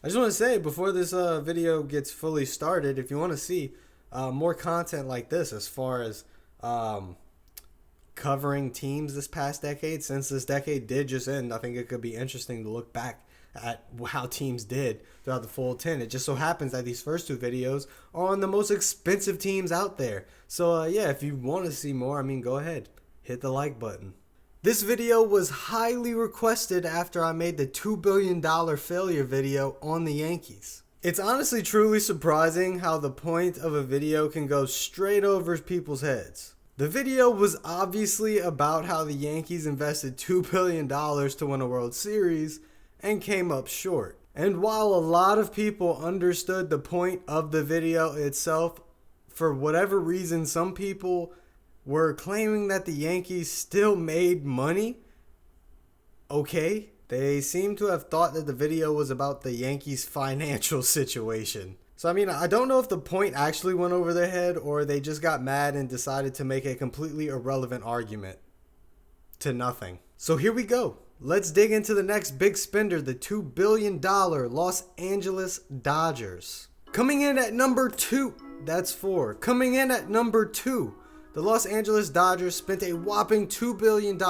I just want to say before this video gets fully started, if you want to see more content like this as far as covering teams this past decade, since this decade did just end, I think it could be interesting to look back at how teams did throughout the full 10. It just so happens that these first two videos are on the most expensive teams out there. So yeah, if you want to see more, I mean, go ahead, hit the like button. This video was highly requested after I made the $2 billion failure video on the Yankees. It's honestly truly surprising how the point of a video can go straight over people's heads. The video was obviously about how the Yankees invested $2 billion to win a World Series and came up short. And while a lot of people understood the point of the video itself, for whatever reason, some people were claiming that the Yankees still made money. Okay, they seem to have thought that the video was about the Yankees' financial situation. So I mean, I don't know if the point actually went over their head or they just got mad and decided to make a completely irrelevant argument to nothing. So here we go. Let's dig into the next big spender, the $2 billion Los Angeles Dodgers. Coming in at number 2, that's 4. Coming in at number 2, the Los Angeles Dodgers spent a whopping $2 billion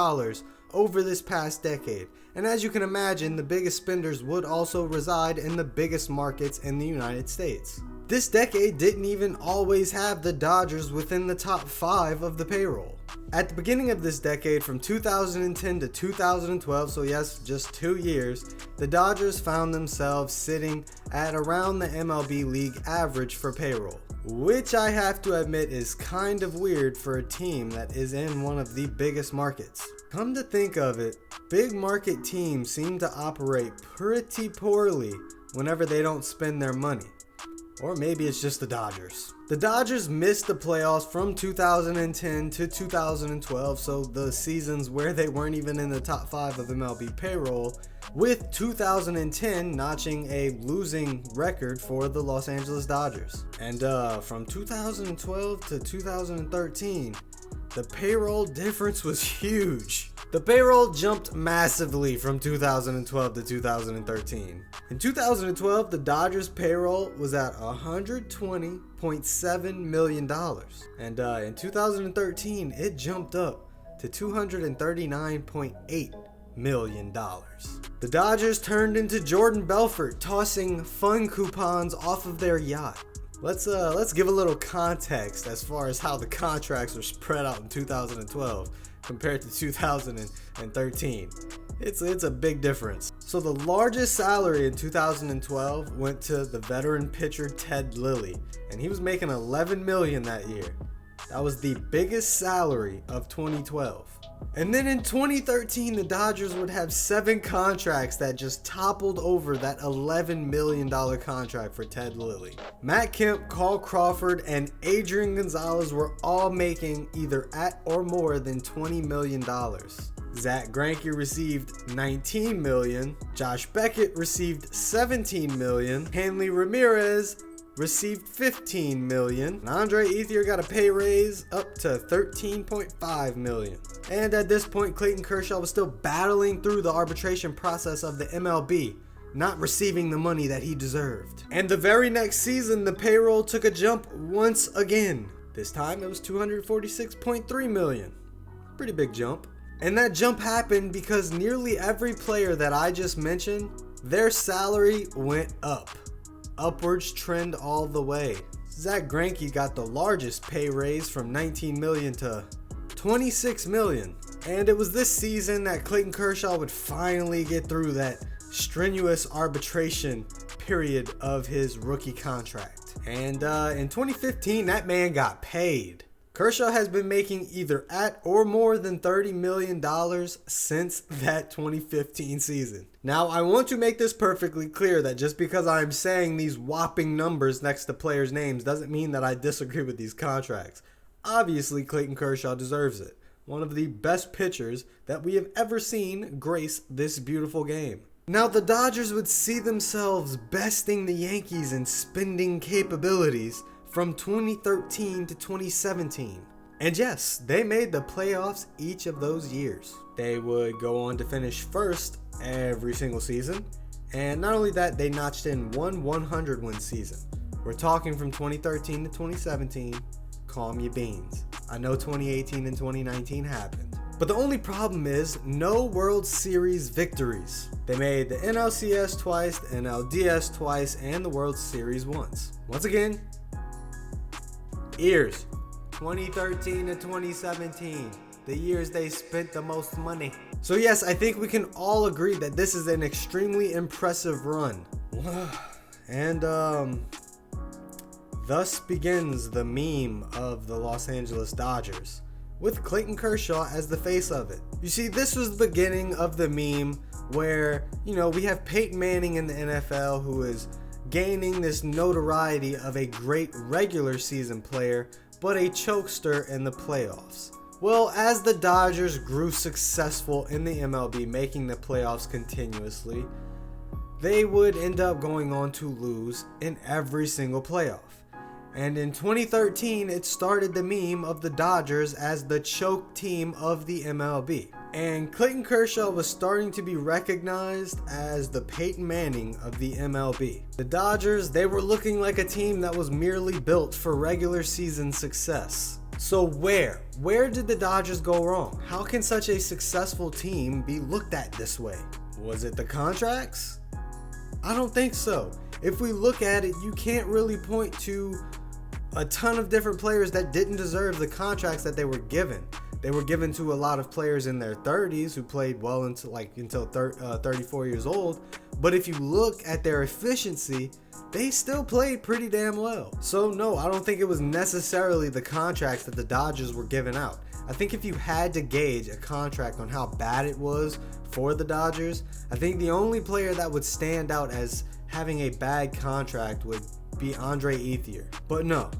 over this past decade. And as you can imagine, the biggest spenders would also reside in the biggest markets in the United States. This decade didn't even always have the Dodgers within the top 5 of the payroll. At the beginning of this decade, from 2010 to 2012, so yes, just 2 years, the Dodgers found themselves sitting at around the MLB league average for payroll, which I have to admit is kind of weird for a team that is in one of the biggest markets. Come to think of it, big market teams seem to operate pretty poorly whenever they don't spend their money. Or maybe it's just the Dodgers. The Dodgers missed the playoffs from 2010 to 2012, so the seasons where they weren't even in the top 5 of MLB payroll, with 2010 notching a losing record for the Los Angeles Dodgers. And from 2012 to 2013, the payroll difference was huge. The payroll jumped massively from 2012 to 2013. In 2012, the Dodgers payroll was at $120.7 million. And in 2013, it jumped up to $239.8 million. The Dodgers turned into Jordan Belfort, tossing fun coupons off of their yacht. Let's give a little context as far as how the contracts were spread out in 2012 compared to 2013. It's a big difference. So the largest salary in 2012 went to the veteran pitcher Ted Lilly, and he was making $11 million that year. That was the biggest salary of 2012. And then in 2013, the Dodgers would have 7 contracts that just toppled over that $11 million contract for Ted Lilly. Matt Kemp, Carl Crawford, and Adrian Gonzalez were all making either at or more than $20 million. Zach Greinke received $19 million. Josh Beckett received $17 million. Hanley Ramirez received $15 million. And Andre Ethier got a pay raise up to $13.5 million. And at this point, Clayton Kershaw was still battling through the arbitration process of the MLB, not receiving the money that he deserved. And the very next season, the payroll took a jump once again. This time it was $246.3 million. Pretty big jump. And that jump happened because nearly every player that I just mentioned, their salary went up. Upwards trend all the way. Zach Greinke got the largest pay raise from $19 million to $26 million. And it was this season that Clayton Kershaw would finally get through that strenuous arbitration period of his rookie contract. And in 2015, that man got paid. Kershaw has been making either at or more than $30 million since that 2015 season. Now, I want to make this perfectly clear that just because I'm saying these whopping numbers next to players' names doesn't mean that I disagree with these contracts. Obviously, Clayton Kershaw deserves it. One of the best pitchers that we have ever seen grace this beautiful game. Now, the Dodgers would see themselves besting the Yankees in spending capabilities from 2013 to 2017. And yes, they made the playoffs each of those years. They would go on to finish first every single season, And not only that, they notched in one 100-win season. We're talking from 2013 to 2017. Calm your beans. I know 2018 and 2019 happened. But the only problem is no World Series victories. They made the NLCS twice, the NLDS twice, and the World Series once. Once again, ears. 2013 to 2017. The years they spent the most money. So yes, I think we can all agree that this is an extremely impressive run. And thus begins the meme of the Los Angeles Dodgers, with Clayton Kershaw as the face of it. You see, this was the beginning of the meme where, we have Peyton Manning in the NFL, who is gaining this notoriety of a great regular season player, but a chokester in the playoffs. Well, as the Dodgers grew successful in the MLB, making the playoffs continuously, they would end up going on to lose in every single playoff. And in 2013, it started the meme of the Dodgers as the choke team of the MLB. And Clayton Kershaw was starting to be recognized as the Peyton Manning of the MLB. The Dodgers, they were looking like a team that was merely built for regular season success. So where did the Dodgers go wrong? How can such a successful team be looked at this way? Was it the contracts? I don't think so. If we look at it, you can't really point to a ton of different players that didn't deserve the contracts that they were given. They were given to a lot of players in their 30s who played well until 34 years old. But if you look at their efficiency, they still played pretty damn well. So no, I don't think it was necessarily the contracts that the Dodgers were giving out. I think if you had to gauge a contract on how bad it was for the Dodgers, I think the only player that would stand out as having a bad contract would be Andre Ethier. But no,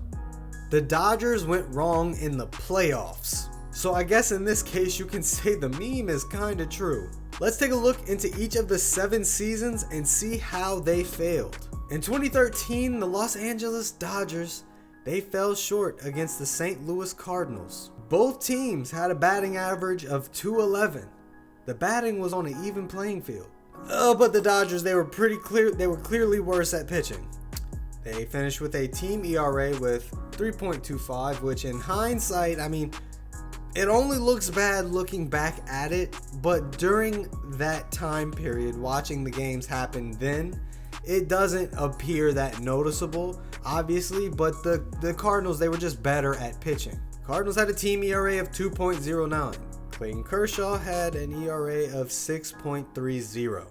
the Dodgers went wrong in the playoffs. So I guess in this case you can say the meme is kinda true. Let's take a look into each of the 7 seasons and see how they failed. In 2013, the Los Angeles Dodgers, they fell short against the St. Louis Cardinals. Both teams had a batting average of .211. The batting was on an even playing field. But the Dodgers, they were clearly worse at pitching. They finished with a team ERA with 3.25, which in hindsight, it only looks bad looking back at it, but during that time period, watching the games happen then, it doesn't appear that noticeable, obviously, but the Cardinals, they were just better at pitching. Cardinals had a team ERA of 2.09. Clayton Kershaw had an ERA of 6.30.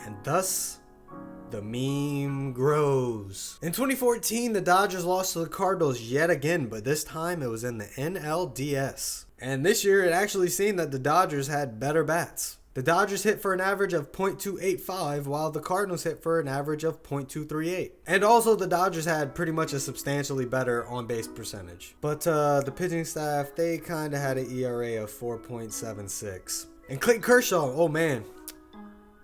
And thus, the meme grows. In 2014, the Dodgers lost to the Cardinals yet again, but this time it was in the NLDS. And this year, it actually seemed that the Dodgers had better bats. The Dodgers hit for an average of .285, while the Cardinals hit for an average of .238. And also, the Dodgers had pretty much a substantially better on-base percentage. But the pitching staff, they kind of had an ERA of 4.76. And Clayton Kershaw, oh man,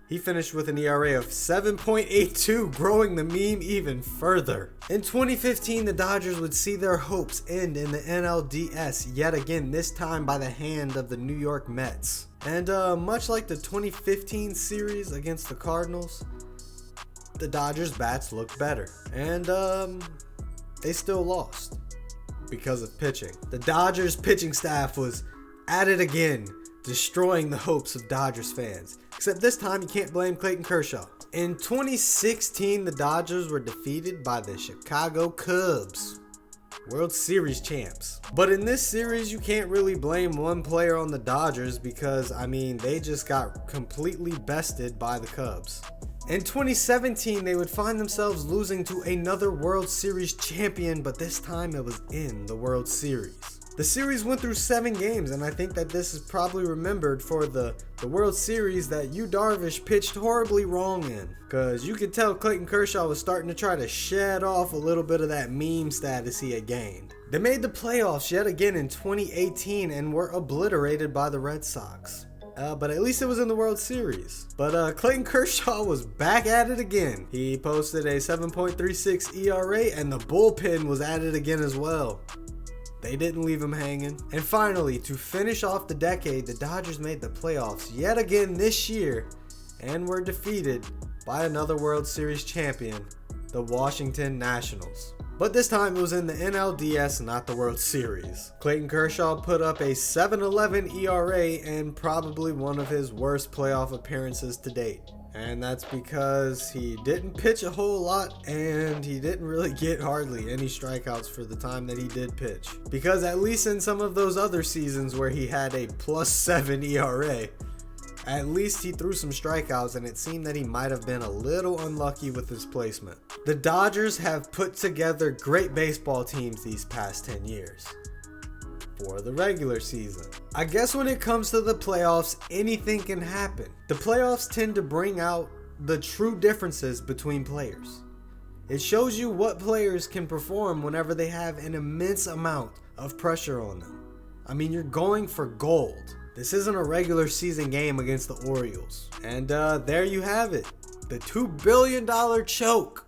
he finished with an ERA of 7.82, growing the meme even further. In 2015, the Dodgers would see their hopes end in the NLDS yet again, this time by the hand of the New York Mets. And much like the 2015 series against the Cardinals, the Dodgers' bats looked better. And they still lost because of pitching. The Dodgers' pitching staff was at it again, destroying the hopes of Dodgers fans. Except this time you can't blame Clayton Kershaw. In 2016, the Dodgers were defeated by the Chicago Cubs, World Series champs. But in this series, you can't really blame one player on the Dodgers because, they just got completely bested by the Cubs. In 2017, they would find themselves losing to another World Series champion, but this time it was in the World Series. The series went through 7 games, and I think that this is probably remembered for the World Series that Yu Darvish pitched horribly wrong in. Because you could tell Clayton Kershaw was starting to try to shed off a little bit of that meme status he had gained. They made the playoffs yet again in 2018 and were obliterated by the Red Sox. But at least it was in the World Series. But Clayton Kershaw was back at it again. He posted a 7.36 ERA, and the bullpen was at it again as well. They didn't leave him hanging. And finally, to finish off the decade, the Dodgers made the playoffs yet again this year and were defeated by another World Series champion, the Washington Nationals. But this time it was in the NLDS, not the World Series. Clayton Kershaw put up a 7.11 ERA and probably one of his worst playoff appearances to date. And that's because he didn't pitch a whole lot and he didn't really get hardly any strikeouts for the time that he did pitch. Because at least in some of those other seasons where he had a +7 ERA, at least he threw some strikeouts, and it seemed that he might have been a little unlucky with his placement. The Dodgers have put together great baseball teams these past 10 years. For the regular season, I guess when it comes to the playoffs, anything can happen. The playoffs tend to bring out the true differences between players. It shows you what players can perform whenever they have an immense amount of pressure on them. I mean, you're going for gold. This isn't a regular season game against the Orioles. And there you have it. The $2 billion choke.